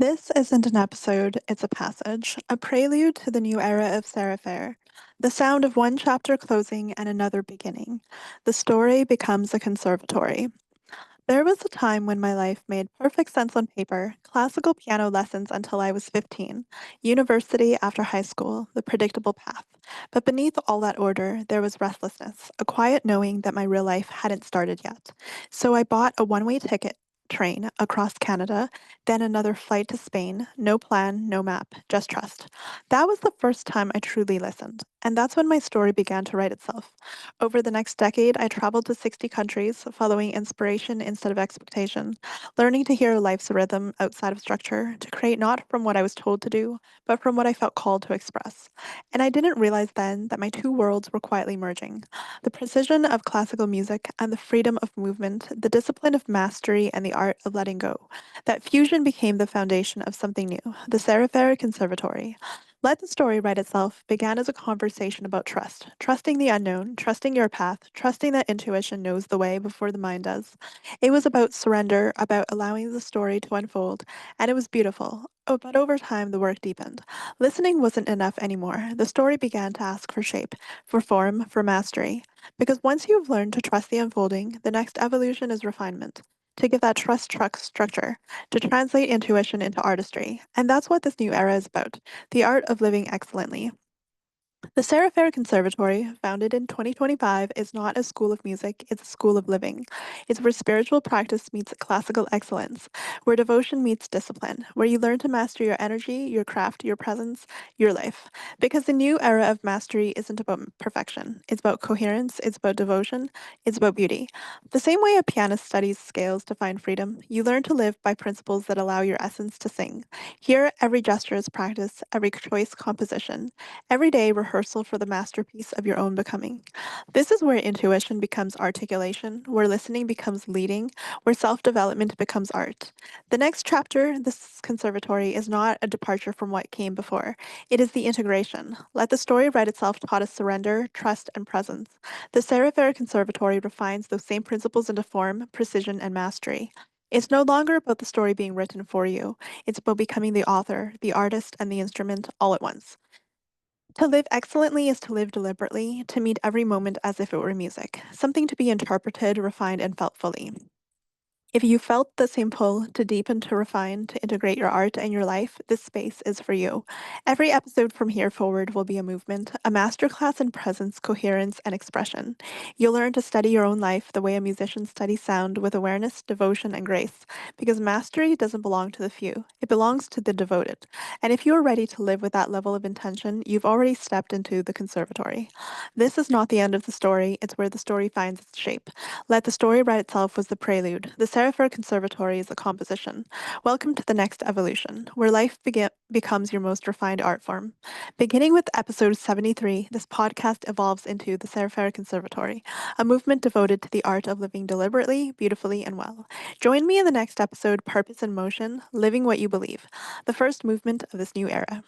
This isn't an episode, it's a passage, a prelude to the new era of Serefair. The sound of one chapter closing and another beginning. The story becomes a conservatory. There was a time when my life made perfect sense on paper, classical piano lessons until I was 15, university after high school, the predictable path. But beneath all that order, there was restlessness, a quiet knowing that my real life hadn't started yet. So I bought a one-way ticket train across Canada, then another flight to Spain, no plan, no map, just trust. That was the first time I truly listened, and that's when my story began to write itself. Over the next decade, I traveled to 60 countries, following inspiration instead of expectation, learning to hear life's rhythm outside of structure, to create not from what I was told to do, but from what I felt called to express. And I didn't realize then that my two worlds were quietly merging. The precision of classical music and the freedom of movement, the discipline of mastery and the art of letting go. That fusion became the foundation of something new, the Serefair Conservatory. Let the story write itself began as a conversation about trust, trusting the unknown, trusting your path, trusting that intuition knows the way before the mind does. It was about surrender, about allowing the story to unfold, and it was beautiful. Oh, but over time, the work deepened. Listening wasn't enough anymore. The story began to ask for shape, for form, for mastery. Because once you've learned to trust the unfolding, the next evolution is refinement. To give that trust truck structure, to translate intuition into artistry. And that's what this new era is about, the art of living excellently. The Serefair Conservatory, founded in 2025, is not a school of music, it's a school of living. It's where spiritual practice meets classical excellence, where devotion meets discipline, where you learn to master your energy, your craft, your presence, your life. Because the new era of mastery isn't about perfection, it's about coherence, it's about devotion, it's about beauty. The same way a pianist studies scales to find freedom, you learn to live by principles that allow your essence to sing. Here, every gesture is practice, every choice composition. Every day, rehearsal for the masterpiece of your own becoming. This is where intuition becomes articulation, where listening becomes leading, where self development becomes art. The next chapter, this conservatory, is not a departure from what came before. It is the integration. Let the story write itself taught us surrender, trust, and presence. The Serefair Conservatory refines those same principles into form, precision, and mastery. It's no longer about the story being written for you. It's about becoming the author, the artist, and the instrument all at once. To live excellently is to live deliberately, to meet every moment as if it were music, something to be interpreted, refined, and felt fully. If you felt the same pull to deepen, to refine, to integrate your art and your life, this space is for you. Every episode from here forward will be a movement, a masterclass in presence, coherence, and expression. You'll learn to study your own life the way a musician studies sound with awareness, devotion, and grace, because mastery doesn't belong to the few, it belongs to the devoted. And if you are ready to live with that level of intention, you've already stepped into the conservatory. This is not the end of the story, it's where the story finds its shape. Let the story write itself was the prelude. The Serefer Conservatory is a composition. Welcome to the next evolution, where life becomes your most refined art form. Beginning with episode 73, this podcast evolves into the Serefer Conservatory, a movement devoted to the art of living deliberately, beautifully, and well. Join me in the next episode, Purpose in Motion, Living What You Believe, the first movement of this new era.